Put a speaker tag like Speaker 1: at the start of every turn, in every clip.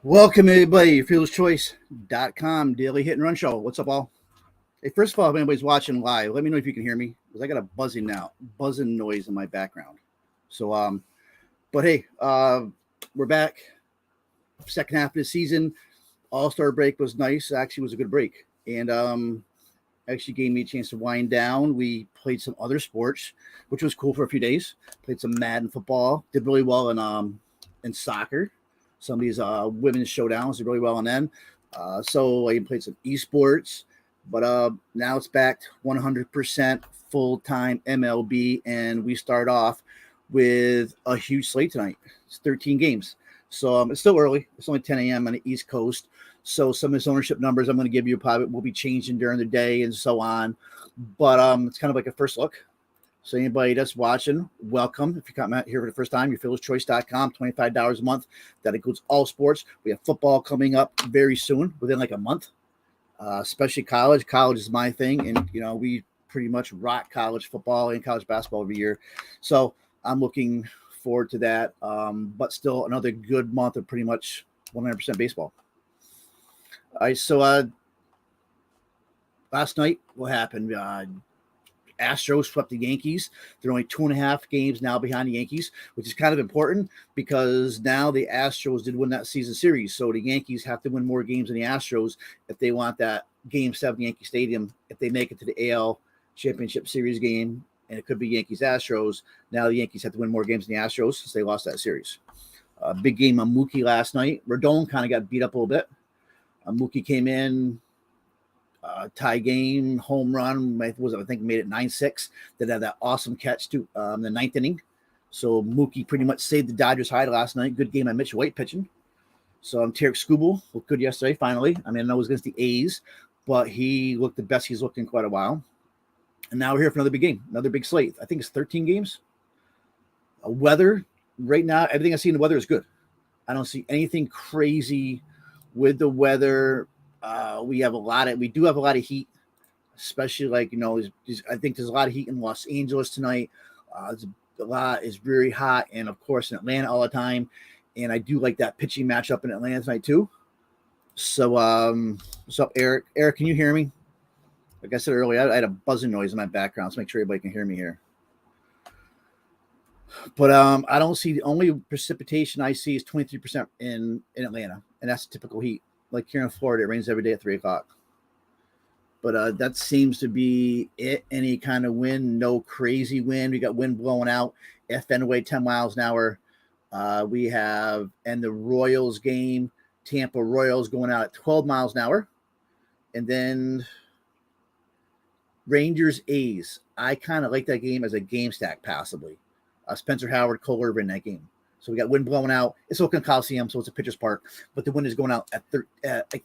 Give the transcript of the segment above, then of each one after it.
Speaker 1: Welcome, everybody. FearlessChoice.com daily hit and run show. What's up, all? Hey, first of all, if anybody's watching live, let me know if you can hear me because I got a buzzing noise in my background. So, but hey, we're back. Second half of the season, All-Star break was nice. Actually, it was a good break, and actually gave me a chance to wind down. We played some other sports, which was cool for a few days. Played some Madden football. Did really well in soccer. Some of these women's showdowns did really well on them. So I played some esports, but now it's back 100% full-time MLB, and we start off with a huge slate tonight. It's 13 games. So it's still early. It's only 10 a.m. on the East Coast. So some of this ownership numbers I'm going to give you probably will be changing during the day and so on. But it's kind of like a first look. So anybody that's watching, welcome. If you come out here for the first time, you're FearlessChoice.com, $25 a month. That includes all sports. We have football coming up very soon, within like a month, especially college. College is my thing, and, we pretty much rock college football and college basketball every year. So I'm looking forward to that, but still another good month of pretty much 100% baseball. All right, so last night, what happened? Astros swept the Yankees. They're only 2.5 games now behind the Yankees, which is kind of important because now the Astros did win that season series. So the Yankees have to win more games than the Astros if they want that Game 7 Yankee Stadium. If they make it to the AL Championship Series game, and it could be Yankees-Astros, now the Yankees have to win more games than the Astros since they lost that series. Big game on Mookie last night. Rodon kind of got beat up a little bit. Mookie came in, tie game, home run. I think made it 9-6. That had that awesome catch to the ninth inning. So Mookie pretty much saved the Dodgers' hide last night. Good game by Mitch White pitching. So Tarek Skubal looked good yesterday. Finally, I mean, I know it was against the A's, but he looked the best he's looked in quite a while. And now we're here for another big game, another big slate. I think it's 13 games. Weather right now, everything I see in the weather is good. I don't see anything crazy with the weather. We do have a lot of heat, especially I think there's a lot of heat in Los Angeles tonight. It's very hot, and of course in Atlanta all the time. And I do like that pitching matchup in Atlanta tonight too. So, what's up, Eric? Eric, can you hear me? Like I said earlier, I had a buzzing noise in my background, so make sure everybody can hear me here. But I don't see, the only precipitation I see is 23% in Atlanta, and that's typical heat. Like here in Florida, it rains every day at 3 o'clock. But that seems to be it. Any kind of wind, no crazy wind. We got wind blowing out at Fenway, 10 miles an hour. We have, and the Royals game, Tampa Royals going out at 12 miles an hour. And then Rangers A's. I kind of like that game as a game stack passively. Spencer Howard, Cole Irvin in that game. So we got wind blowing out. It's Oakland Coliseum, so it's a pitcher's park, but the wind is going out at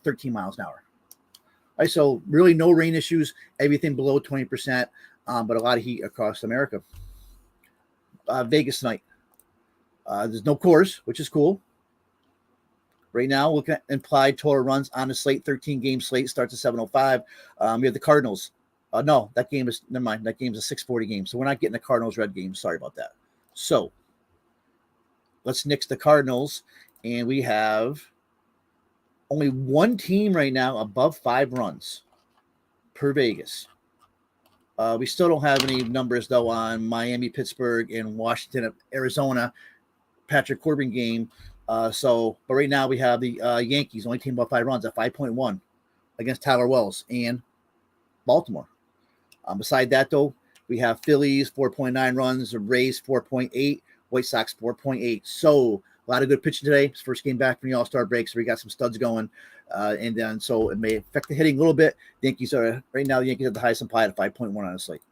Speaker 1: 13 miles an hour. All right, so really no rain issues, everything below 20%, but a lot of heat across America. Vegas tonight. There's no Coors, which is cool. Right now, looking at implied total runs on the slate, 13-game slate, starts at 7:05. We have the Cardinals. No, that game is, never mind, that game's a 6:40 game, so we're not getting the Cardinals-Red game. Sorry about that. So, let's nix the Cardinals, and we have only one team right now above 5 runs per Vegas. We still don't have any numbers, though, on Miami, Pittsburgh, and Washington, Arizona, Patrick Corbin game. But right now we have the Yankees, only team above 5 runs at 5.1 against Tyler Wells and Baltimore. Beside that, though, we have Phillies, 4.9 runs, the Rays, 4.8, White Sox, 4.8. So a lot of good pitching today. It's first game back from the All-Star break, so we got some studs going. And then so it may affect the hitting a little bit. The Yankees are at the highest implied at 5.1 on the slate.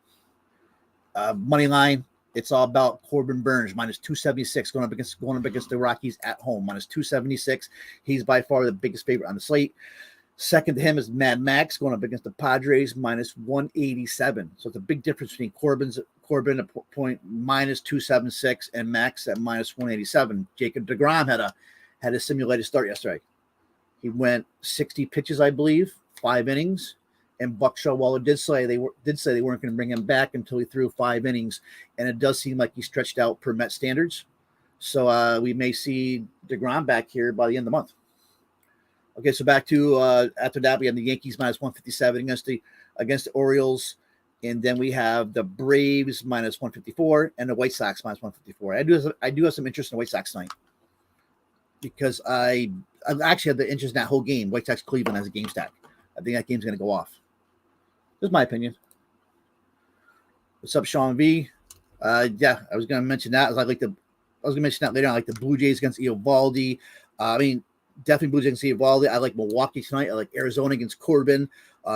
Speaker 1: Money line, it's all about Corbin Burns, minus 276, going up against the Rockies at home, minus 276. He's by far the biggest favorite on the slate. Second to him is Mad Max going up against the Padres, minus 187. So it's a big difference between Corbin at point minus 276 and Max at minus 187. Jacob deGrom had a simulated start yesterday. He went 60 pitches, I believe, 5 innings. And Buck Showalter did say they weren't going to bring him back until he threw 5 innings, and it does seem like he stretched out per Met standards. So we may see deGrom back here by the end of the month. Okay, so back to after that, we have the Yankees minus 157 against the Orioles. And then we have the Braves minus 154 and the White Sox minus 154. I do have some interest in the White Sox tonight because I actually have the interest in that whole game. White Sox Cleveland as a game stack. I think that game's going to go off. That's my opinion. What's up, Sean V? Yeah, I was going to mention that. I was going to mention that later on. I like the Blue Jays against Eovaldi. Definitely Blue Jays against Eovaldi. I like Milwaukee tonight. I like Arizona against Corbin.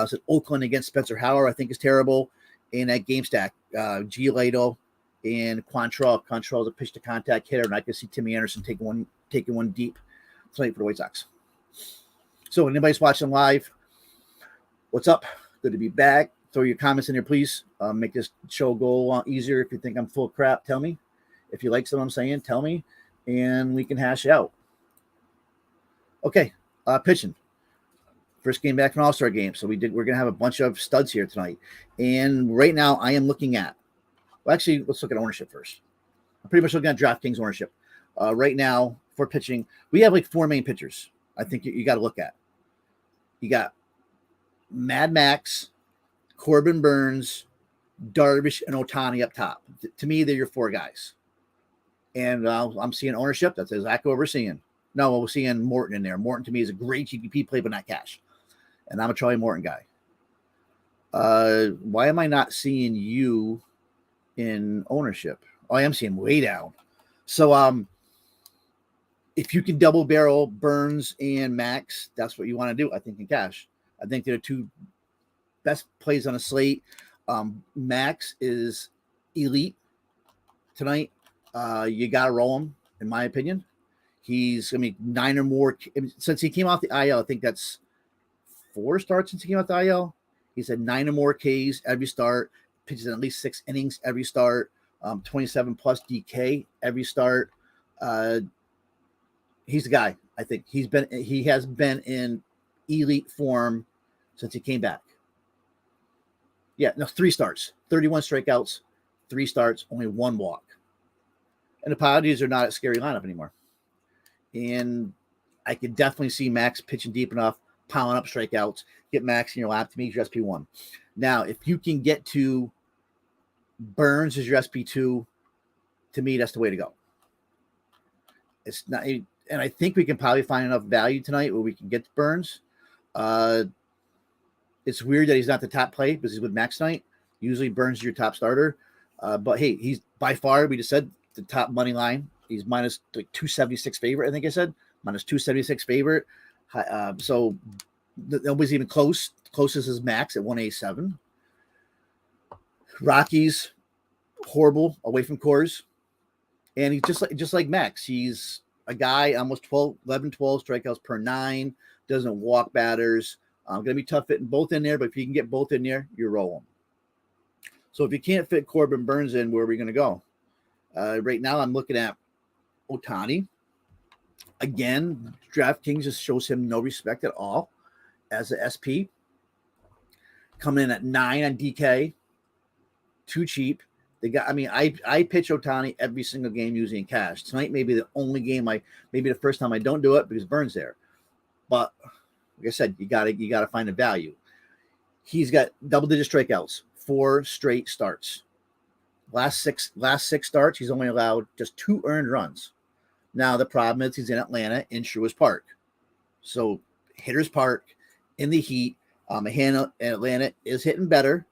Speaker 1: So Oakland against Spencer Howard, I think, is terrible. And that game stack, Giolito and Quantrill. Quantrill is a pitch to contact hitter, and I can see Timmy Anderson taking one deep tonight for the White Sox. So, anybody's watching live, what's up? Good to be back. Throw your comments in there, please. Make this show go easier. If you think I'm full of crap, tell me. If you like what I'm saying, tell me, and we can hash it out. Okay, pitching. First game back from All-Star game. So we're going to have a bunch of studs here tonight. And right now I am looking at, actually, let's look at ownership first. I'm pretty much looking at DraftKings ownership. Right now for pitching, we have like 4 main pitchers I think you got to look at. You got Mad Max, Corbin Burns, Darvish, and Ohtani up top. To me, they're your 4 guys. And I'm seeing ownership. That's exactly what we're seeing. No, we're seeing Morton in there. Morton to me is a great GPP play, but not cash. And I'm a Charlie Morton guy. Why am I not seeing you in ownership? Oh, I am seeing way down. So if you can double barrel Burns and Max, that's what you want to do, I think, in cash. I think they're 2 best plays on a slate. Max is elite tonight. You got to roll him, in my opinion. He's going to be 9 or more. Since he came off the IL, I think that's 4 starts since he came off the IL. He's had 9 or more Ks every start, pitches in at least 6 innings every start, 27 plus DK every start. He's the guy. I think he has been in elite form since he came back. Yeah, no, 3 starts, 31 strikeouts, 3 starts, only 1 walk. And the Padres are not a scary lineup anymore. And I could definitely see Max pitching deep enough, piling up strikeouts, get Max in your lap. To me, your SP1. Now, if you can get to Burns as your SP2, to me, that's the way to go. It's not, and I think we can probably find enough value tonight where we can get to Burns. It's weird that he's not the top play because he's with Max tonight. Usually Burns is your top starter. But hey, he's by far, we just said, the top money line. He's minus like 276 favorite, I think I said. Minus 276 favorite. So nobody's even close. Closest is Max at 187. Rockies, horrible away from Coors. And he's just like Max. He's a guy almost 11, 12 strikeouts per 9. Doesn't walk batters. Going to be tough fitting both in there, but if you can get both in there, you roll them. So if you can't fit Corbin Burns in, where are we going to go? Right now, I'm looking at Ohtani. Again, DraftKings just shows him no respect at all as a SP. Coming in at 9 on DK. Too cheap. I pitch Ohtani every single game using cash. Tonight may be the only game maybe the first time I don't do it because Burns there. But like I said, you gotta find a value. He's got double-digit strikeouts, 4 straight starts. Last six starts, he's only allowed just 2 earned runs. Now the problem is he's in Atlanta in Truist Park, so Hitters Park in the heat. Atlanta is hitting better,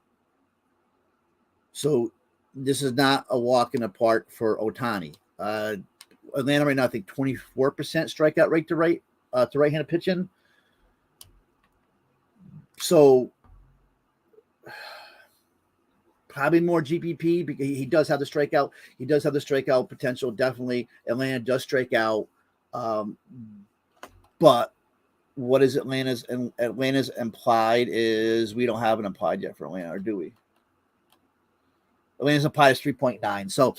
Speaker 1: so this is not a walk in the park for Ohtani. Atlanta right now, I think 24% strikeout rate to right-handed pitching. So probably more GPP because he does have the strikeout. He does have the strikeout potential. Definitely, Atlanta does strike out. But what is Atlanta's implied is we don't have an implied yet for Atlanta, or do we? Atlanta's implied is 3.9. So,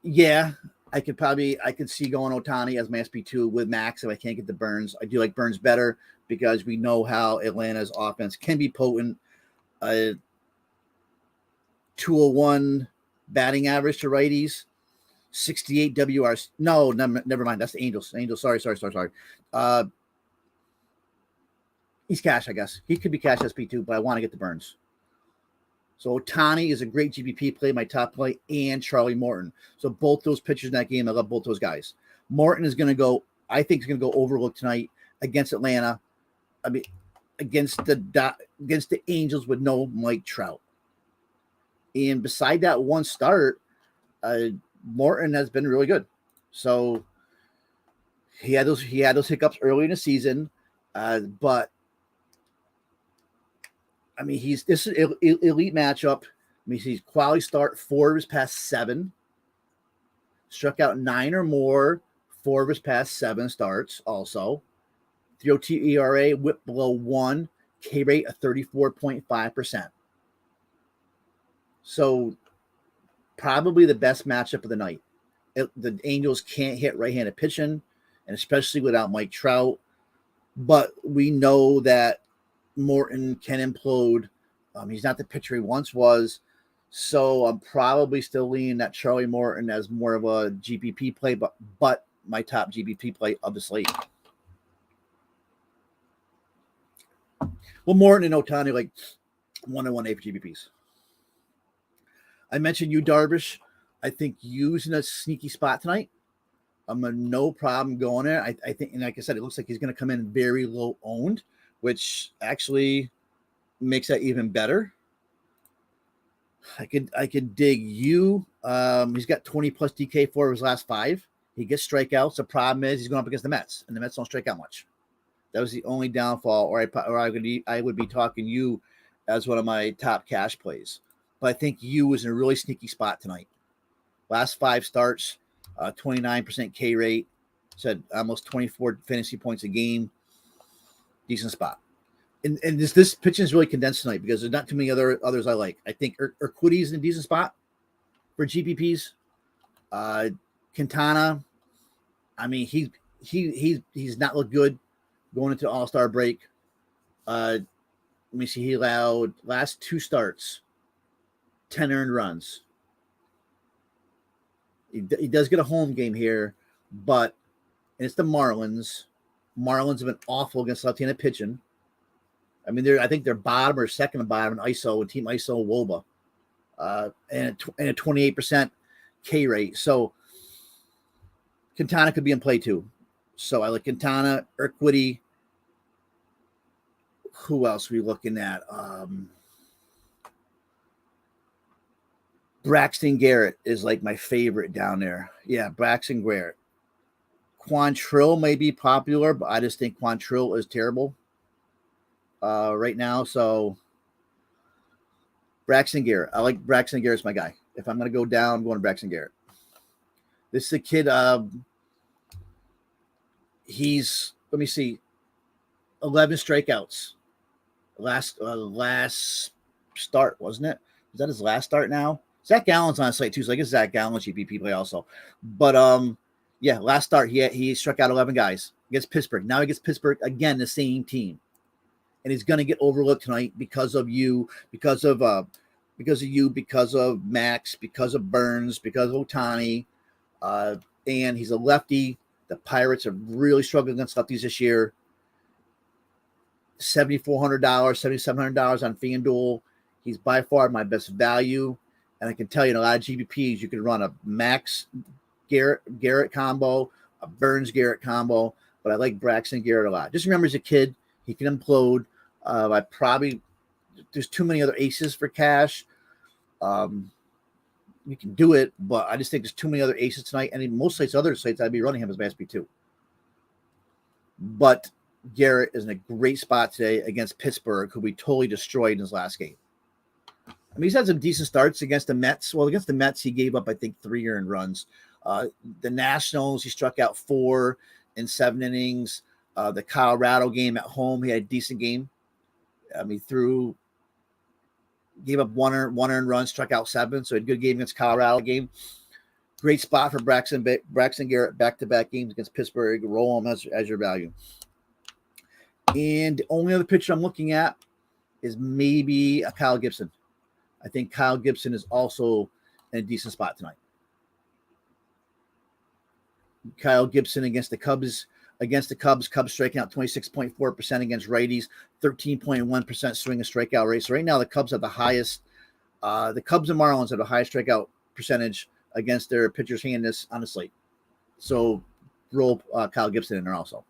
Speaker 1: yeah, I could see going Ohtani as my SP2 with Max if I can't get the Burns. I do like Burns better because we know how Atlanta's offense can be potent. 201 batting average to righties. 68 WRC. No, never mind. That's the Angels. Sorry. He's cash, I guess. He could be cash SP too, but I want to get the Burns. So Ohtani is a great GPP play, my top play, and Charlie Morton. So both those pitchers in that game, I love both those guys. Morton is going to go, I think he's going to go overlook tonight against Atlanta. I mean, against the Angels with no Mike Trout. And beside that one start, Morton has been really good. So he had those hiccups early in the season, but I mean, this is an elite matchup. I mean, he's quality start, 4 of his past 7. Struck out 9 or more, 4 of his past 7 starts also. 3.02 ERA, whip below 1, K rate of 34.5%. So probably the best matchup of the night. The Angels can't hit right-handed pitching, and especially without Mike Trout. But we know that Morton can implode. He's not the pitcher he once was. So I'm probably still leaning that Charlie Morton as more of a GPP play, but my top GPP play of the slate. Well, Morton and Ohtani like 1-1A for GPPs. I mentioned you, Darvish. I think Yu's in a sneaky spot tonight. I'm a no problem going there. I think, and like I said, it looks like he's going to come in very low owned, which actually makes that even better. I could dig you. He's got 20 plus DK for his last 5. He gets strikeouts. The problem is he's going up against the Mets, and the Mets don't strike out much. That was the only downfall, or I would be talking you as one of my top cash plays. But I think you is in a really sneaky spot tonight. Last 5 starts, 29% K rate, said almost 24 fantasy points a game. Decent spot. And this pitching is really condensed tonight because there's not too many others I like. I think Urquidy's in a decent spot for GPPs. Quintana, I mean, he's not looked good going into All-Star break. Let me see. He allowed last 2 starts, 10 earned runs. He does get a home game here, but it's the Marlins. Marlins have been awful against left-handed pitching. I mean, I think they're bottom or second to bottom in ISO, team ISO WOBA, and a 28% K rate. So Quintana could be in play too. So I like Quintana, Urquidy. Who else are we looking at? Braxton Garrett is like my favorite down there. Yeah, Braxton Garrett. Quantrill may be popular, but I just think Quantrill is terrible right now. So Braxton Garrett. I like Braxton Garrett's my guy. If I'm going to go down, I'm going to Braxton Garrett. This is a kid. He's, let me see, 11 strikeouts. Last start, wasn't it? Is that his last start now? Zach Gallen's on site too, so I guess Zach Gallen GPP play also. But yeah, last start he struck out 11 guys against Pittsburgh. Now he gets Pittsburgh again, the same team, and he's going to get overlooked tonight because of you, because of Max, because of Burns, because of Ohtani, and he's a lefty. The Pirates are really struggling against lefties this year. $7,400, $7,700 on FanDuel. He's by far my best value. And I can tell you in a lot of GPPs, you can run a Max Garrett combo, a Burns Garrett combo, but I like Braxton Garrett a lot. Just remember, as a kid, he can implode. There's too many other aces for cash. You can do it, but I just think there's too many other aces tonight. And in most other sites, I'd be running him as my SP2. But Garrett is in a great spot today against Pittsburgh, who we totally destroyed in his last game. I mean, he's had some decent starts against the Mets. Well, against the Mets, he gave up, I think, 3 earned runs. The Nationals, he struck out 4 in 7 innings. The Colorado game at home, he had a decent game. I mean, gave up one earned run, struck out 7, so a good game against Colorado game. Great spot for Braxton Garrett, back-to-back games against Pittsburgh. Roll him as your value. And the only other pitcher I'm looking at is maybe a Kyle Gibson. I think Kyle Gibson is also in a decent spot tonight. Kyle Gibson against the Cubs. Cubs striking out 26.4% against righties, 13.1% swing and strikeout rate. So right now the Cubs have the highest. The Cubs and Marlins have the highest strikeout percentage against their pitchers hitting this on the slate. So roll Kyle Gibson in there also.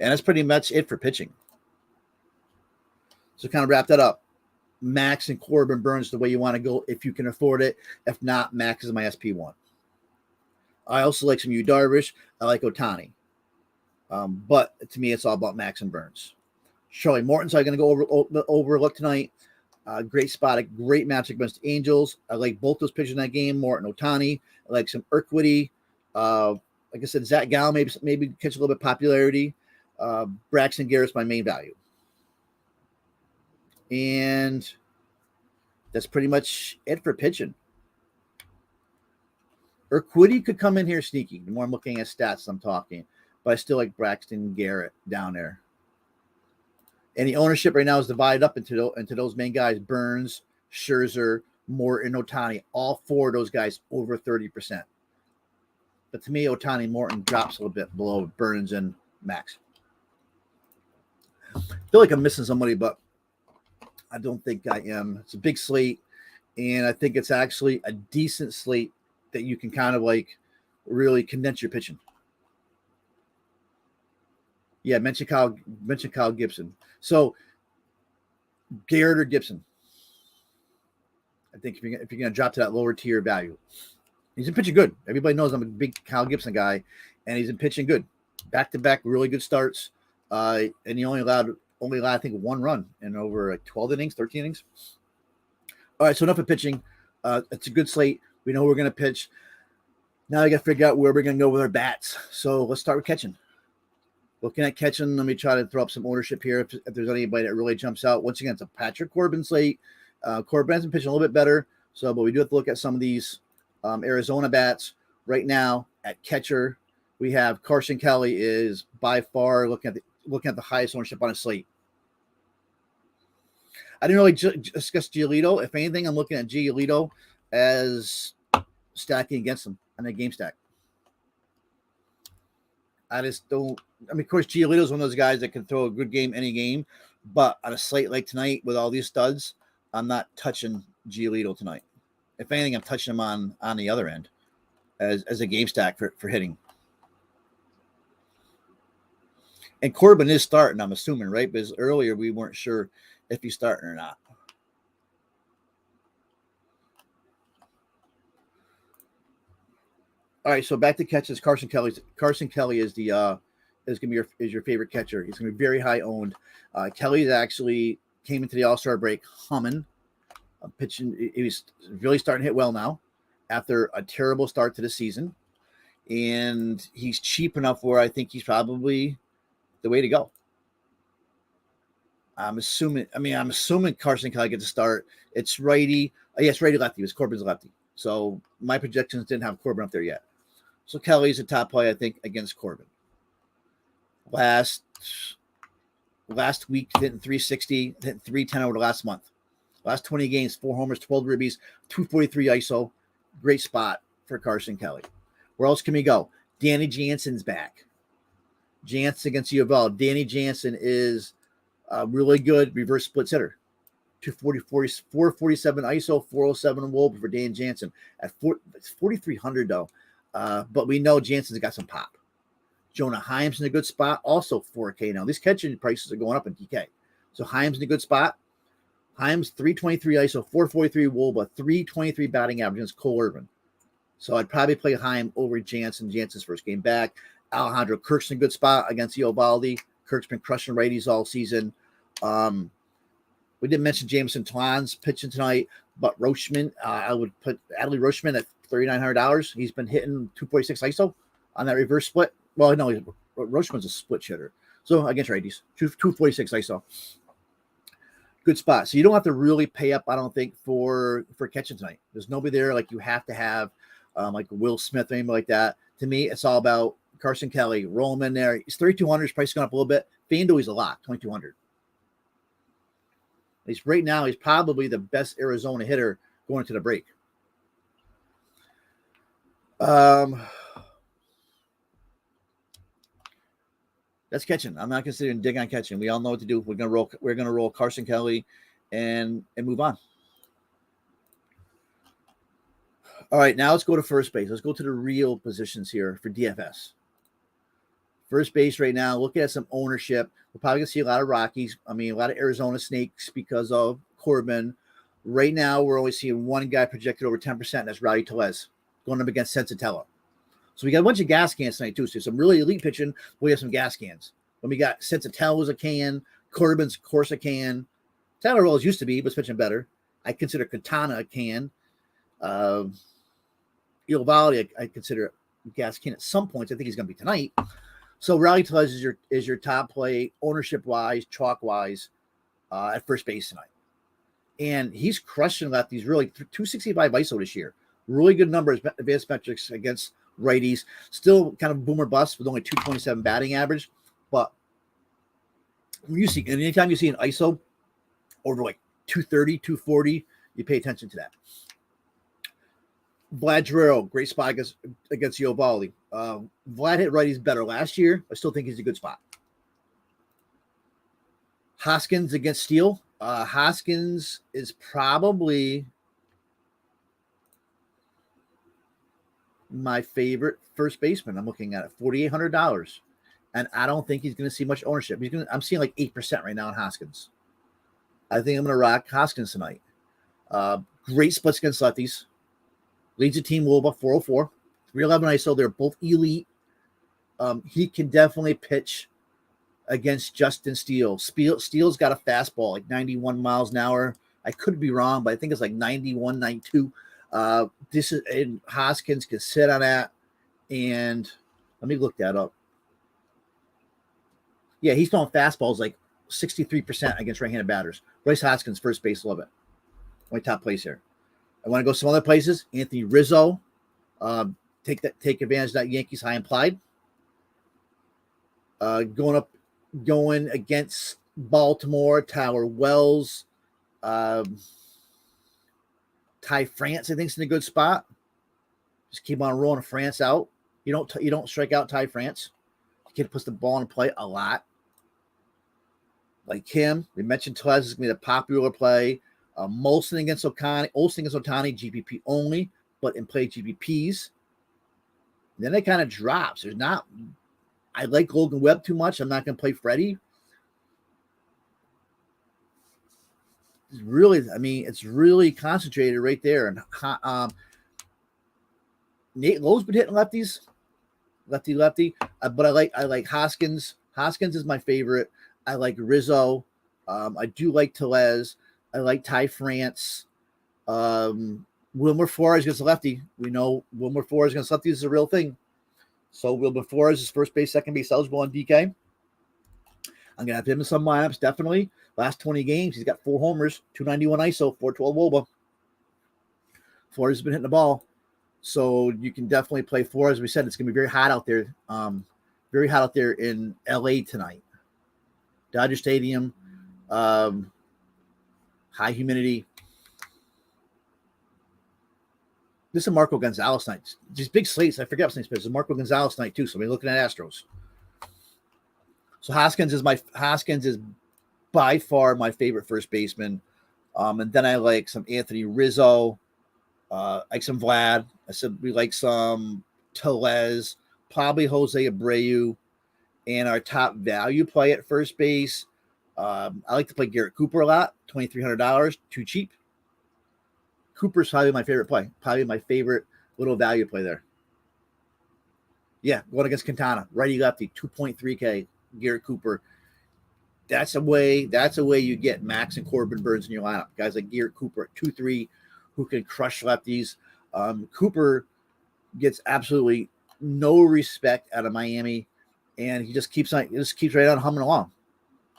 Speaker 1: And that's pretty much it for pitching. So kind of wrap that up. Max and Corbin Burns the way you want to go if you can afford it. If not, Max is my SP1. I also like some Yu Darvish. I like Ohtani. But to me, it's all about Max and Burns. Charlie Morton's going to go overlook tonight. Great spot, a great matchup against the Angels. I like both those pitchers in that game, Morton, Ohtani. I like some Urquidy. Like I said, Zach Gallen maybe catch a little bit of popularity. Braxton Garrett's my main value. And that's pretty much it for pitching. Urquidy could come in here sneaky. The more I'm looking at stats, I'm talking. But I still like Braxton Garrett down there. And the ownership right now is divided up into those main guys, Burns, Scherzer, Morton, Ohtani. All four of those guys over 30%. But to me, Ohtani Morton drops a little bit below Burns and Max. I feel like I'm missing somebody, but I don't think I am. It's a big slate, and I think it's actually a decent slate that you can kind of like really condense your pitching. Yeah, mention Kyle Gibson. So Garrett or Gibson. I think if you're going to drop to that lower tier value, he's been pitching good. Everybody knows I'm a big Kyle Gibson guy, and he's been pitching good, back-to-back really good starts. And he only allowed I think one run in over like 12 innings, 13 innings. All right, so enough of pitching. It's a good slate. We know we're going to pitch. Now I got to figure out where we're going to go with our bats. So let's start with catching. Looking at catching, let me try to throw up some ownership here if there's anybody that really jumps out. Once again, it's a Patrick Corbin slate. Corbin's been pitching a little bit better, but we do have to look at some of these Arizona bats. Right now at catcher, we have Carson Kelly is by far looking at the highest ownership on his slate. I didn't really discuss Giolito. If anything, I'm looking at Giolito as stacking against him on a game stack. I just don't. I mean, of course, Giolito's one of those guys that can throw a good game any game, but on a slate like tonight with all these studs, I'm not touching Giolito tonight. If anything, I'm touching him on the other end as a game stack for hitting. And Corbin is starting, I'm assuming, right? Because earlier we weren't sure if he's starting or not. All right, so back to catches. Carson Kelly is the is going to be your favorite catcher. He's going to be very high owned. Kelly actually came into the All-Star break humming, pitching. He's really starting to hit well now after a terrible start to the season, and he's cheap enough where I think he's probably the way to go. I'm assuming Carson Kelly gets a start. It's righty. Yes, righty lefty. It was Corbin's lefty. So my projections didn't have Corbin up there yet. So Kelly's a top play, I think, against Corbin. Last week, hitting 360, hitting 310 over the last month. Last 20 games, 4 homers, 12 ribbies, 243 ISO. Great spot for Carson Kelly. Where else can we go? Danny Jansen's back. Jansen against U of L. Danny Jansen is a really good reverse splits hitter. 447 ISO, 407 WOBA for Dan Jansen. It's 4,300 though. But we know Jansen's got some pop. Jonah Heim's in a good spot, also 4K now. These catching prices are going up in DK. So Heim's in a good spot. Heim's 323 ISO, 443 WOBA, 323 batting average against Cole Irvin. So I'd probably play Heim over Jansen. Jansen's first game back. Alejandro Kirk's in a good spot against Eovaldi. Kirk's been crushing righties all season. We didn't mention Jameson Twan's pitching tonight, but Rochman, I would put Adley Rochman at $3,900. He's been hitting 246 ISO on that reverse split. Well, no, Rochman's a split hitter. So against righties, 246 ISO. Good spot. So you don't have to really pay up, I don't think, for catching tonight. There's nobody there like you have to have, like Will Smith or anything like that. To me, it's all about Carson Kelly. Roll him in there. He's 3,200. His price is going up a little bit. FanDuel, he's a lock, 2,200. At least right now, he's probably the best Arizona hitter going into the break. That's catching. I'm not considering dig on catching. We all know what to do. We're gonna roll Carson Kelly and move on. All right, now let's go to first base. Let's go to the real positions here for DFS. First base right now, looking at some ownership. We're probably going to see a lot of Rockies. I mean, a lot of Arizona Snakes because of Corbin. Right now, we're only seeing one guy projected over 10%, and that's Rowdy Tellez going up against Sensatella. So we got a bunch of gas cans tonight, too. So some really elite pitching. We have some gas cans. When we got Sensatella's a can, Corbin's, of course, a can. Tyler Rose used to be, but it's pitching better. I consider Quintana a can. Eovaldi, I consider gas can at some points. I think he's going to be tonight. So Rowdy Tellez is your top play, ownership-wise, chalk-wise, at first base tonight. And he's crushing lefties, really 265 ISO this year. Really good numbers, advanced metrics against righties. Still kind of boomer bust with only 227 batting average. But anytime you see an ISO over like 230, 240, you pay attention to that. Vlad Guerrero, great spot against Eovaldi. Vlad hit righties better last year. I still think he's a good spot. Hoskins against Steele. Hoskins is probably my favorite first baseman. I'm looking at it, $4,800, and I don't think he's going to see much ownership. I'm seeing like 8% right now on Hoskins. I think I'm going to rock Hoskins tonight. Great splits against lefties. Leads the team well about 404. 311 ISO. They're both elite. He can definitely pitch against Justin Steele. Steele's got a fastball, like 91 miles an hour. I could be wrong, but I think it's like 91, 92. And Hoskins can sit on that. And let me look that up. Yeah, he's throwing fastballs like 63% against right-handed batters. Bryce Hoskins, first base, love it. My top place here. I want to go some other places. Anthony Rizzo. Take advantage of that Yankees high implied. Going against Baltimore, Tyler Wells. Ty France, I think, is in a good spot. Just keep on rolling France out. You don't strike out Ty France. The kid puts the ball in play a lot. Like him, we mentioned Tellez is going to be a popular play. Molson against Ohtani, GPP only, but in play GPPs. Then it kind of drops. I like Logan Webb too much. I'm not going to play Freddie. It's really concentrated right there. And Nate Lowe's been hitting lefties, lefty. But I like Hoskins. Hoskins is my favorite. I like Rizzo. I do like Tellez. I like Ty France. Wilmer Flores against a lefty. We know Wilmer Flores against lefties is a real thing. So Wilmer Flores is first base, second base eligible on DK. I'm going to have him in some lineups, definitely. Last 20 games, he's got 4 homers, 291 ISO, 412 WOBA. Flores has been hitting the ball. So you can definitely play Flores. As we said, it's going to be very hot out there. Very hot out there in LA tonight. Dodger Stadium. High humidity. This is Marco Gonzalez night. These big slates. I forget what's name. It's Marco Gonzalez night too. So we're looking at Astros. So Hoskins is by far my favorite first baseman. And then I like some Anthony Rizzo. Like some Vlad. I said we like some Tellez. Probably Jose Abreu. And our top value play at first base. I like to play Garrett Cooper a lot. $2,300, too cheap. Cooper's probably my favorite play. Probably my favorite little value play there. Yeah, going against Quintana, righty lefty, 2.3K. Garrett Cooper. That's a way you get Max and Corbin Burns in your lineup. Guys like Garrett Cooper at 2.3 who can crush lefties. Cooper gets absolutely no respect out of Miami, and he just keeps right on humming along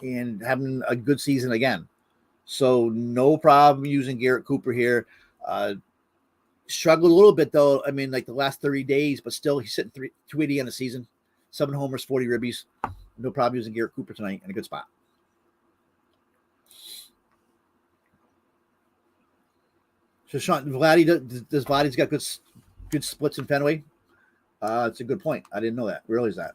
Speaker 1: and having a good season again. So no problem using Garrett Cooper here. Struggled a little bit though. I mean, like the last 30 days, but still he's sitting 280 on the season, 7 homers, 40 ribbies. No problem using Garrett Cooper tonight in a good spot. So Sean, Vladdy's got good splits in Fenway? It's a good point. I didn't know that. Where is that?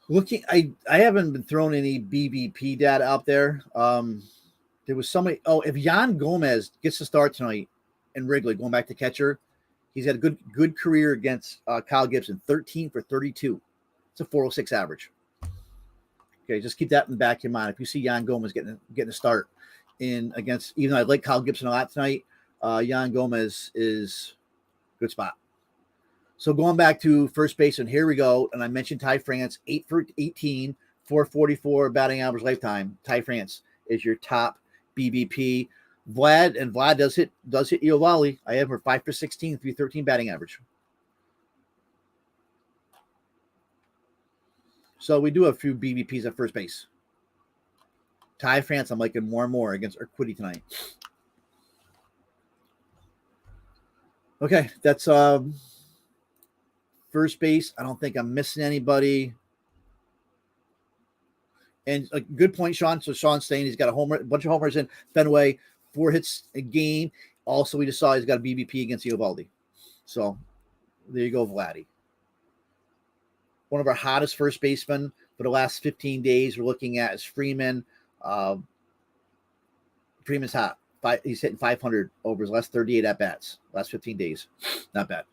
Speaker 1: Looking, I haven't been throwing any BBP data out there. There was somebody. Oh, if Yan Gomez gets to start tonight in Wrigley, going back to catcher, he's had a good career against Kyle Gibson, 13 for 32. It's a 406 average. Okay, just keep that in the back of your mind. If you see Yan Gomez getting a start in against, even though I like Kyle Gibson a lot tonight, Yan Gomez is a good spot. So going back to first base, and here we go. And I mentioned Ty France, 8 for 18, 444 batting average lifetime. Ty France is your top BBP. Vlad does hit Iovali. I have her 5 for 16, 313 batting average. So we do have a few BBPs at first base. Ty France, I'm liking more and more against Urquidy tonight. Okay, that's first base. I don't think I'm missing anybody. And a good point, Sean. So Sean's saying he's got a bunch of homers in Fenway, 4 hits a game. Also, we just saw he's got a BBP against Eovaldi. So there you go, Vladdy. One of our hottest first basemen for the last 15 days we're looking at is Freeman. Freeman's hot. He's hitting 500 over his last 38 at-bats, last 15 days. Not bad.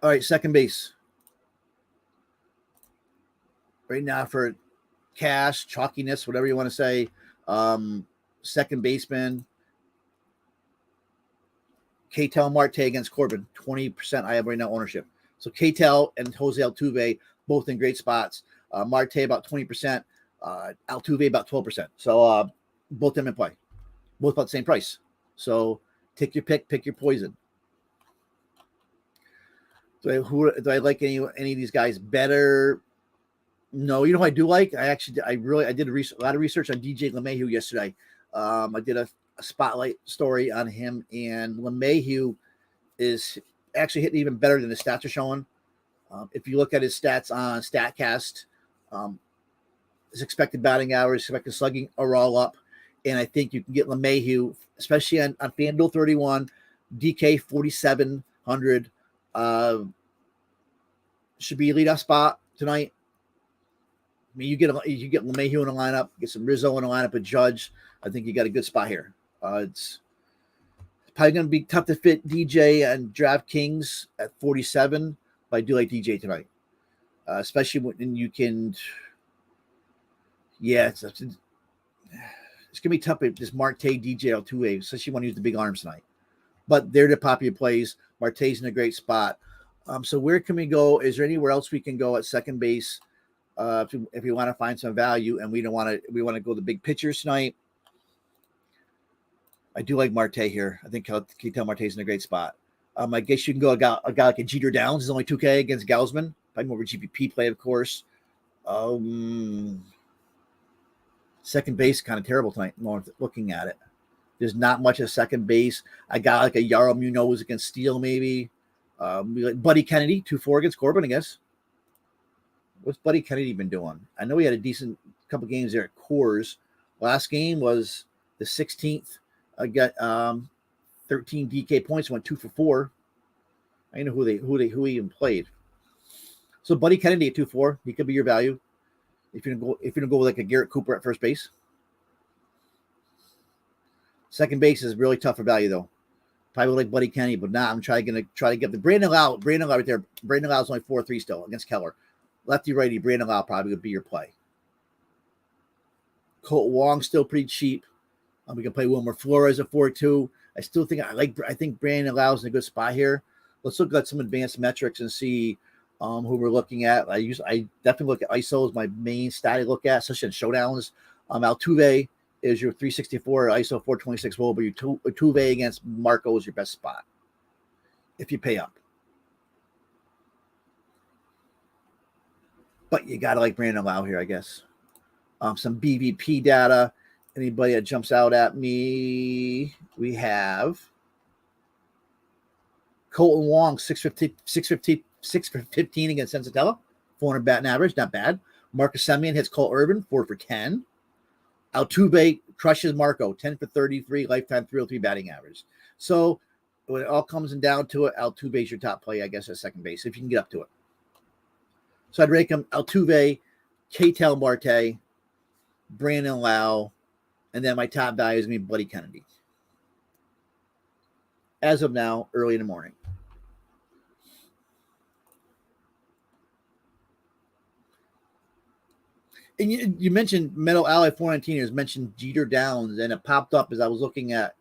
Speaker 1: All right, second base. Right now for cash, chalkiness, whatever you want to say, second baseman, Ketel Marte against Corbin, 20% I have right now ownership. So Ketel and Jose Altuve, both in great spots. Marte about 20%, Altuve about 12%. So both them in play. Both about the same price. So take your pick your poison. Do I like any of these guys better? No, you know who I do like? I did a lot of research on DJ LeMahieu yesterday. I did a spotlight story on him, and LeMahieu is actually hitting even better than his stats are showing. If you look at his stats on StatCast, his expected batting average, expected slugging are all up, and I think you can get LeMahieu, especially on FanDuel 31, DK 4,700. Should be a leadoff spot tonight. I mean, you get LeMahieu in the lineup, get some Rizzo in the lineup, a Judge. I think you got a good spot here. It's probably going to be tough to fit DJ and DraftKings at 47, but I do like DJ tonight, especially when you can. Yeah, it's going to be tough if this Marte, DJ, Altuve, especially when you use the big arms tonight. But they're the popular plays. Marte's in a great spot. So where can we go? Is there anywhere else we can go at second base? If we want to find some value, and we want to go the big pitchers tonight. I do like Marte here. I think Ketel Marte's in a great spot. I guess you can go a guy like a Jeter Downs is only 2K against Gausman. Probably more of a GPP play, of course. Second base kind of terrible tonight. Looking at it, there's not much of second base. I got like a Yarrow Munoz against Steele, maybe. Buddy Kennedy 2-4 against Corbin, I guess. What's Buddy Kennedy been doing? I know he had a decent couple games there at Coors. Last game was the 16th. I got 13 DK points, went 2 for 4. I know who he even played. So Buddy Kennedy at 2-4, he could be your value if you're gonna go with like a Garrett Cooper at first base. Second base is really tough for value though. Probably like Buddy Kennedy, but I'm gonna try to get the Brandon Lau right there. Brandon Lau's only 4-3 still against Keller. Lefty righty, Brandon Lau probably would be your play. Colt Wong still pretty cheap. We can play Wilmer Flores at 4-2. I still think I think Brandon Lau's in a good spot here. Let's look at some advanced metrics and see who we're looking at. I definitely look at ISO as my main stat I look at, especially in showdowns. Altuve is your 364 ISO 426 roll, but your Altuve against Marco is your best spot if you pay up. But you got to like Brandon Lau here, I guess. Some BVP data. Anybody that jumps out at me? We have Colton Wong, 615 against Sensatella, 400 batting average, not bad. Marcus Semien hits Cole Irvin, 4 for 10. Altuve crushes Marco, 10 for 33, lifetime 303 batting average. So when it all comes down to it, Altuve is your top play, I guess, at second base, if you can get up to it. So I'd rank him Altuve, Ketel Marte, Brandon Lau, and then my top value is going to be Buddy Kennedy. As of now, early in the morning. And you mentioned Metal Ally 419ers, mentioned Jeter Downs, and it popped up as I was looking at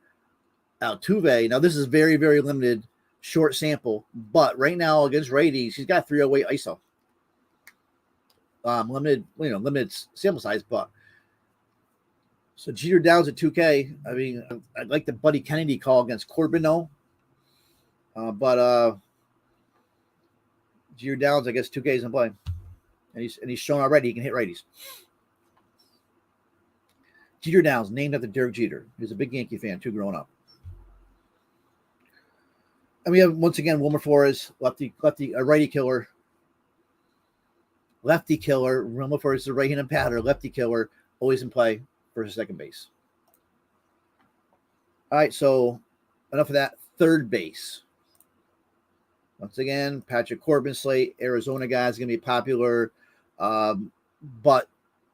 Speaker 1: Altuve. Now, this is very, very limited, short sample, but right now against righties, he's got 308 ISO. Limited sample size, but so Jeter Downs at 2K. I mean, I'd like the Buddy Kennedy call against Corbin, though. But Jeter Downs, I guess 2K is in play. And he's shown already he can hit righties. Jeter Downs, named after Derek Jeter. He was a big Yankee fan, too, growing up. And we have, once again, Wilmer Flores, lefty, a righty killer. Lefty killer. Wilmer Flores is a right-handed batter. Lefty killer, always in play versus second base. All right, so enough of that. Third base. Once again, Patrick Corbin slate, Arizona guys going to be popular. But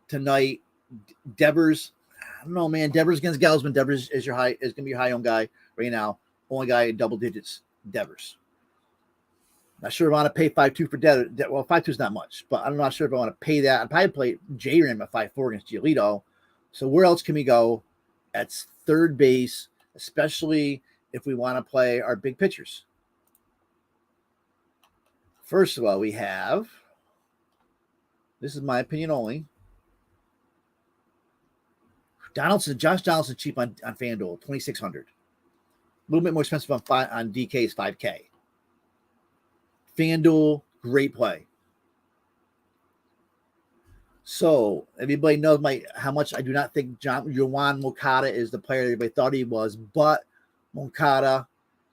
Speaker 1: tonight, Devers, I don't know, man. Devers against Gausman. Devers is going to be your high-owned guy right now. Only guy in double digits, Devers. Not sure if I want to pay 5.2 for Devers. Well, 5.2 is not much, but I'm not sure if I want to pay that. I'd probably play J-Ram at 5.4 against Giolito. So where else can we go? At third base, especially if we want to play our big pitchers. First of all, we have, this is my opinion only, Josh Donaldson cheap on FanDuel, $2,600. A little bit more expensive on DK's $5K. FanDuel, great play. So everybody knows how much I do not think Yoan Moncada is the player everybody thought he was, but Moncada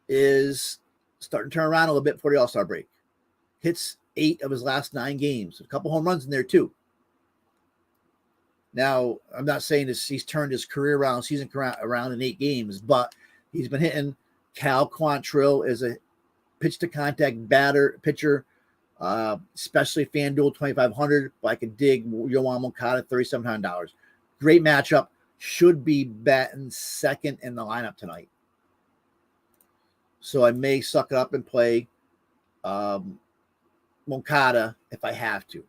Speaker 1: is starting to turn around a little bit before the All-Star break. Hits 8 of his last 9 games. A couple home runs in there, too. Now, I'm not saying he's turned his career around, season around in 8 games, but he's been hitting. Cal Quantrill is a pitch-to-contact pitcher, especially FanDuel 2,500. But I could dig Yoan Moncada $3,700. Great matchup. Should be batting second in the lineup tonight. So I may suck it up and play Moncada if I have to.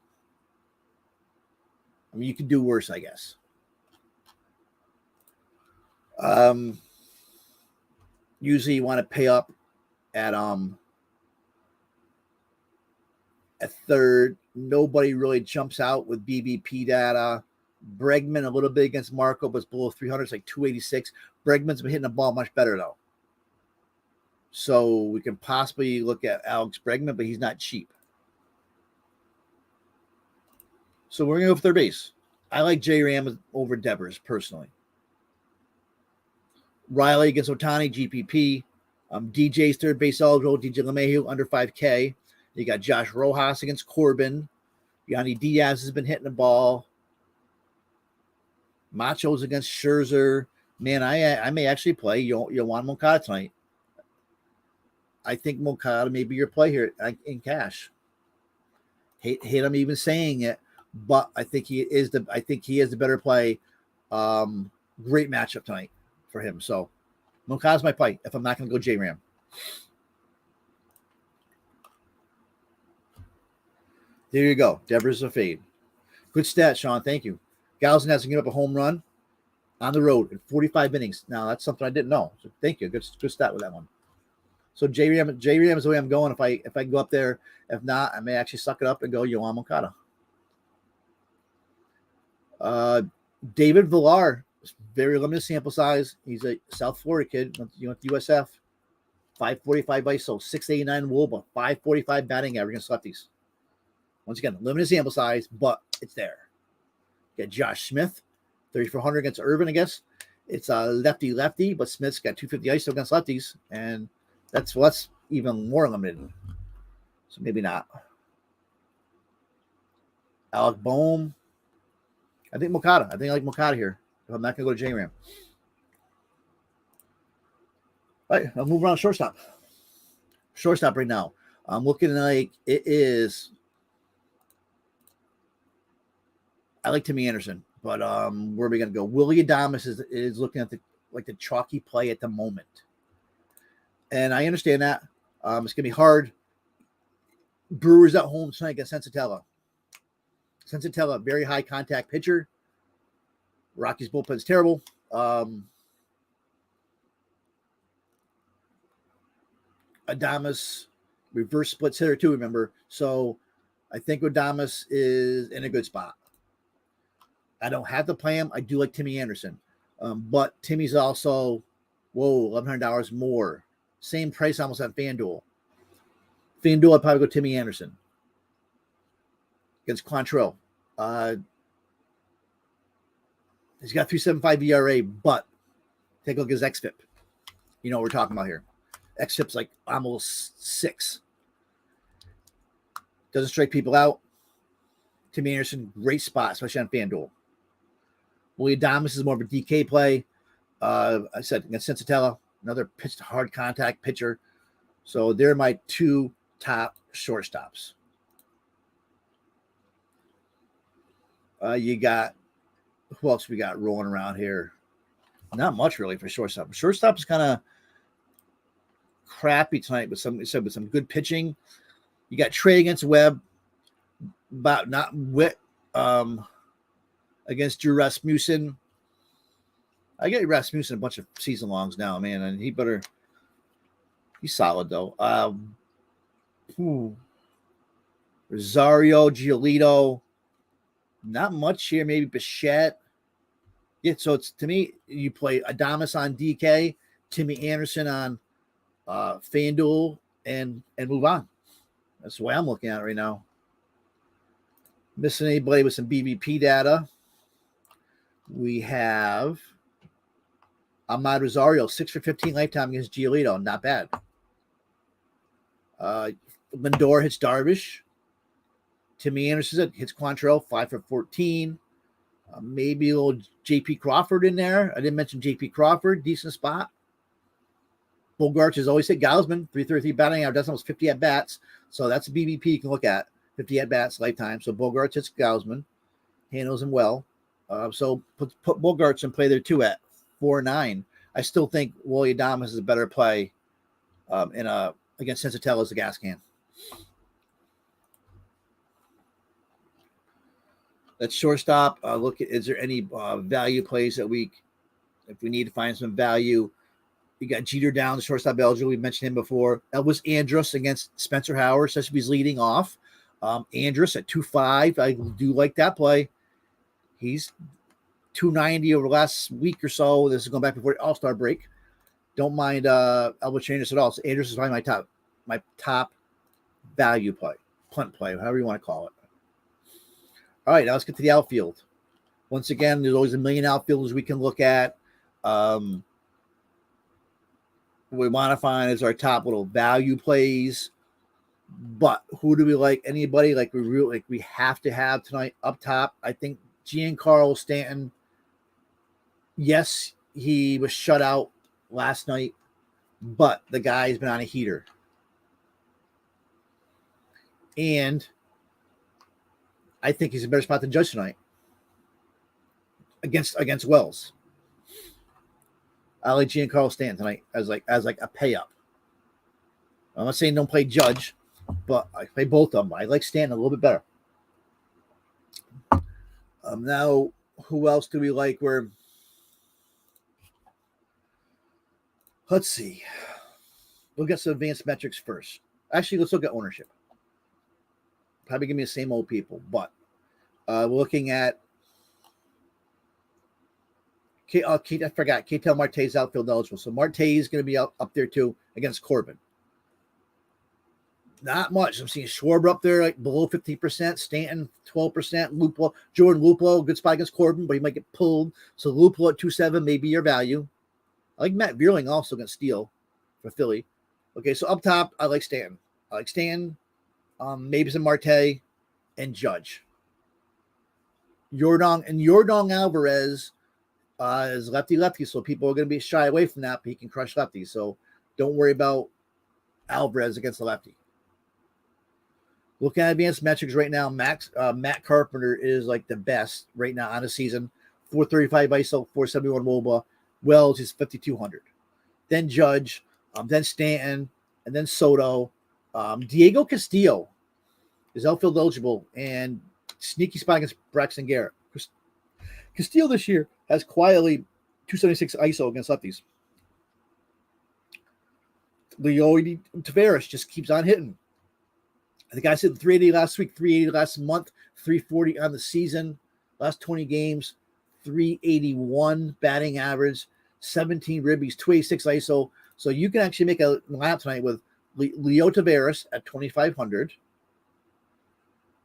Speaker 1: I mean, you can do worse, I guess. Usually you want to pay up at third. Nobody really jumps out with BBP data. Bregman a little bit against Marco, but it's below 300. It's like 286. Bregman's been hitting the ball much better, though. So we can possibly look at Alex Bregman, but he's not cheap. So we're going to go for third base. I like J-Ram over Devers, personally. Riley against Ohtani, GPP. DJ's third base eligible, DJ LeMahieu under 5K. You got Josh Rojas against Corbin. Yanni Diaz has been hitting the ball. Macho's against Scherzer. Man, I may actually play Yoan Moncada tonight. I think Moncada may be your play here in cash. Hate him even saying it, but I think he is the better play. Great matchup tonight for him. So Moncada's my play if I'm not going to go J-Ram. There you go. Devers a fade. Good stat, Sean. Thank you. Galson has to give up a home run on the road in 45 innings. Now, that's something I didn't know. So thank you. Good stat with that one. So J-Ram is the way I'm going. If I go up there, if not, I may actually suck it up and go Yoan Moncada. David Villar, very limited sample size. He's a South Florida kid. Went to USF. 545 ISO, 689 WOBA, but 545 batting average against lefties. Once again, limited sample size, but it's there. Got Josh Smith, 3,400 against Irvin, I guess. It's a lefty, but Smith's got 250 ISO against lefties, and that's even more limited. So maybe not. Alec Boehm. I think I like Moncada here. If I'm not going to go to J-Ram. All right, I'll move around shortstop. Shortstop right now. I'm looking like it is. I like Timmy Anderson, but where are we gonna go? Willie Adames is looking at the chalky play at the moment, and I understand that. It's gonna be hard. Brewers at home tonight against Sensatella. Sensatella, very high contact pitcher. Rockies bullpen is terrible. Adames, reverse splits hitter too, remember? So I think Adames is in a good spot. I don't have to play him. I do like Timmy Anderson. But Timmy's also, $1,100 more. Same price almost on FanDuel. FanDuel, I'd probably go Timmy Anderson against Quantrill. He's got 3.75 ERA, but take a look at his xFIP. You know what we're talking about here. xFIP's like almost 6. Doesn't strike people out. Timmy Anderson, great spot, especially on FanDuel. Willie Adames is more of a DK play. I said against Sensatella, another pitched hard contact pitcher. So they're my 2 top shortstops. You got, who else we got rolling around here? Not much really for shortstop. Shortstop is kind of crappy tonight with some good pitching. You got Trey against Webb, about not wit against Drew Rasmussen. I get Rasmussen a bunch of season longs now, man, and he's solid though. Rosario, Giolito, not much here. Maybe Bichette. Yeah, so it's, to me, you play Adames on DK, Timmy Anderson on FanDuel, and move on. That's the way I'm looking at it right now. Missing anybody with some BBP data? We have Ahmad Rosario, 6 for 15 lifetime against Giolito. Not bad. Lindor hits Darvish. Timmy Anderson hits Quantrill, 5 for 14. Maybe a little J.P. Crawford in there. I didn't mention J.P. Crawford. Decent spot. Bogarts has always hit Gausman. 333 batting average. That's almost 50 at-bats. So that's a BBP you can look at. 50 at-bats lifetime. So Bogarts hits Gausman. Handles him well. So put Bogarts in play there too at 4.9. I still think Willie Adames is a better play against Sensatella as a gas can. That's shortstop. Look at, is there any value plays that if we need to find some value? You got Jeter down, the shortstop eligible. We mentioned him before. Elvis Andrus against Spencer Howard, especially if he's leading off. Andrus at 2.5. I do like that play. He's 290 over the last week or so. This is going back before the All-Star break. Don't mind Elvis Andrus at all. So Andrus is probably my top value play, punt play, however you want to call it. All right, now let's get to the outfield. Once again, there's always a million outfielders we can look at. We want to find as our top little value plays. But who do we like? Anybody we have to have tonight up top? I think Giancarlo Stanton. Yes, he was shut out last night, but the guy's been on a heater. And I think he's a better spot than Judge tonight against Wells. I like Giancarlo Stanton tonight as a pay up. I'm not saying don't play Judge, but I play both of them. I like Stanton a little bit better. Now, who else do we like? Let's see. We'll get some advanced metrics first. Actually, let's look at ownership. Probably give me the same old people, but we're looking at I forgot. Ketel Marte's outfield eligible. So Marte is going to be up there too against Corbin. Not much. I'm seeing Schwarber up there like below 50%, Stanton 12%, Lupo, Jordan Lupo, good spot against Corbin, but he might get pulled. So Lupo at 2.7 may be your value. I like Matt Vierling also against Steele for Philly. Okay, so up top, I like Stanton. Maybe some Marte and Judge. Yordan Alvarez is lefty, so people are going to be shy away from that, but he can crush lefties. So Don't worry about Alvarez against the lefty. Looking at advanced metrics right now, Matt Carpenter is like the best right now on the season. 435 ISO, 471 WOBA. Wells is 5,200. Then Judge, then Stanton, and then Soto. Diego Castillo is outfield eligible and sneaky spot against Braxton Garrett. Castillo this year has quietly 276 ISO against lefties. Leody Taveras just keeps on hitting. I think I said 380 last week, 380 last month, 340 on the season. Last 20 games, 381 batting average, 17 ribbies, 286 ISO. So you can actually make a lineup tonight with Leo Taveras at 2,500.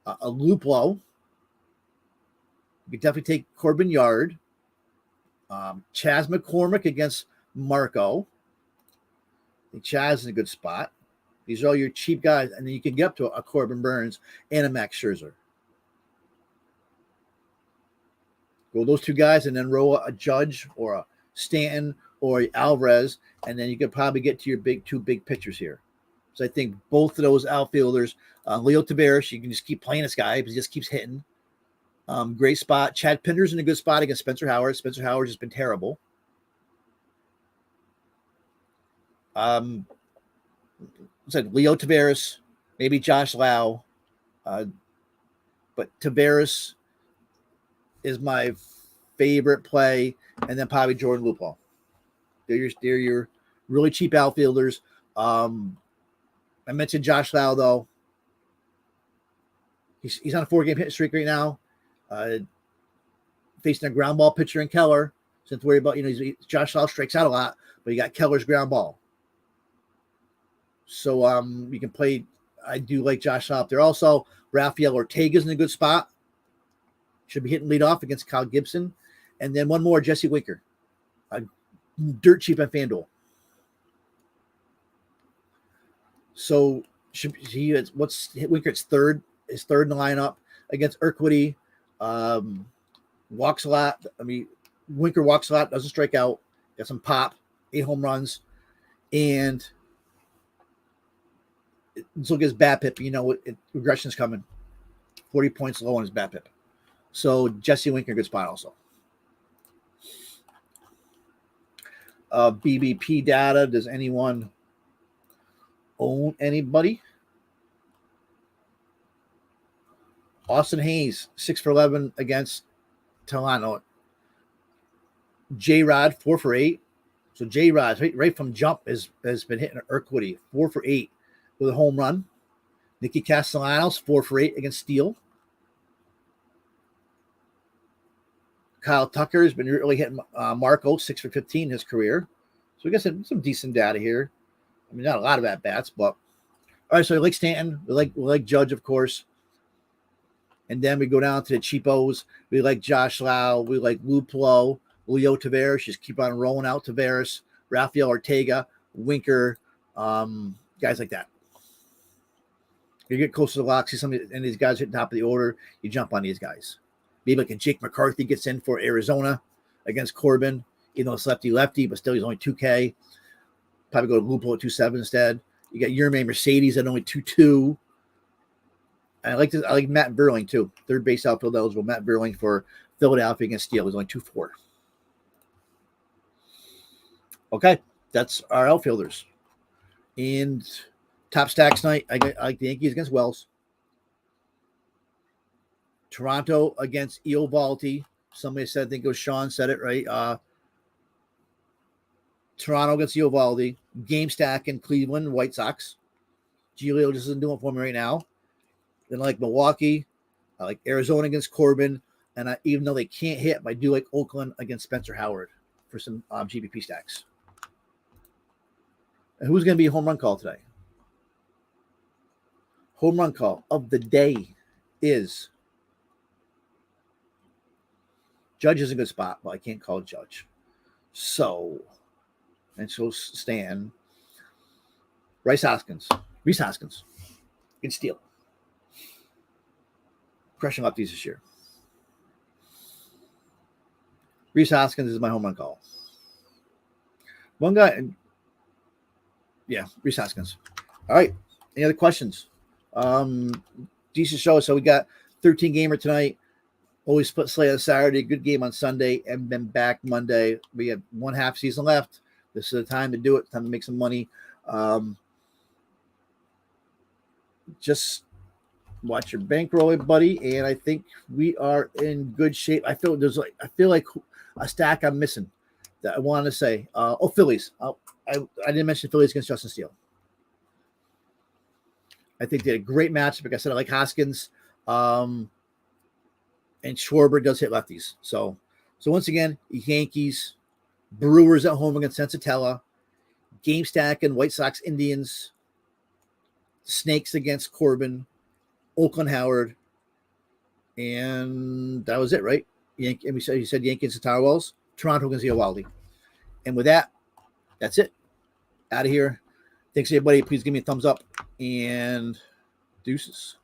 Speaker 1: A Luplo. You can definitely take Corbin Yard. Chas McCormick against Marco. I think Chaz is in a good spot. These are all your cheap guys, and then you can get up to a Corbin Burns and a Max Scherzer. Go those two guys, and then roll a Judge or a Stanton or a Alvarez, and then you could probably get to your two big pitchers here. So I think both of those outfielders, Leo Taveras, you can just keep playing this guy because he just keeps hitting. Great spot. Chad Pinder's in a good spot against Spencer Howard. Spencer Howard has been terrible. Said Leo Taveras, maybe Josh Lau, but Taveras is my favorite play, and then probably Jordan Luplow. They're your really cheap outfielders. I mentioned Josh Lau though. He's on a 4-game hit streak right now. Facing a ground ball pitcher in Keller. So don't worry about Josh Lau strikes out a lot, but you got Keller's ground ball. So you can play. I do like Josh Lau up there. Also, Rafael Ortega's in a good spot. Should be hitting lead off against Kyle Gibson. And then one more, Jesse Winker. Dirt cheap on FanDuel. So Winker? It's third. His third in the lineup against Urquidy. Walks a lot. Winker walks a lot, doesn't strike out. Got some pop, 8 home runs. And look at his BABIP. Regression's coming. 40 points low on his BABIP. So Jesse Winker, good spot also. BBP data. Does anyone own anybody? Austin Hayes, 6 for 11 against Toronto. J-Rod, 4 for 8. So J-Rod, right from jump, has been hitting Urquidy, 4 for 8 with a home run. Nicky Castellanos, 4 for 8 against Steele. Kyle Tucker has been really hitting Marco, 6 for 15 in his career. So we got some decent data here. Not a lot of at-bats, but all right, so we like Stanton. We like Judge, of course. And then we go down to the cheapos. We like Josh Lau. We like Luplo, Leo Taveras. Just keep on rolling out Taveras, Rafael Ortega, Winker, guys like that. You get close to the lock, see some of these guys at the top of the order, you jump on these guys. Maybe like a Jake McCarthy gets in for Arizona against Corbin, even though it's lefty, but still he's only 2K. Probably go to Luplo at 2.7 instead. You got Yermay Mercedes at only 2.2. I like Matt Verling too. Third base outfield eligible. Matt Verling for Philadelphia against Steele. He's only 2.4. Okay, that's our outfielders. And top stacks night, I like the Yankees against Wells. Toronto against Eovaldi. Somebody said, I think it was Sean said it right. Toronto against Eovaldi. Game stack in Cleveland, White Sox. Giolito just isn't doing it for me right now. Then I like Milwaukee. I like Arizona against Corbin. And even though they can't hit, I do like Oakland against Spencer Howard for some GPP stacks. And who's going to be a home run call today? Home run call of the day is Judge is a good spot, but I can't call Judge. So Stan. Rhys Hoskins can steal. Crushing lefties this year. Rhys Hoskins is my home run call. One guy, Yeah, Rhys Hoskins. All right. Any other questions? Decent show. So we got 13 gamer tonight. Always split slate on Saturday. Good game on Sunday, and then back Monday. We have 1/2 season left. This is the time to do it. Time to make some money. Just watch your bankroll, buddy. And I think we are in good shape. I feel like a stack I'm missing that I wanted to say. Phillies. I didn't mention Phillies against Justin Steele. I think they had a great matchup. Like I said, I like Hoskins. And Schwarber does hit lefties. So once again, Yankees, Brewers at home against Sensatella, game stack and White Sox, Indians, Snakes against Corbin, Oakland, Howard, and that was it, right? And you said Yankees and Tower Wells, Toronto against Eovaldi. And with that, that's it. Out of here. Thanks, everybody. Please give me a thumbs up and deuces.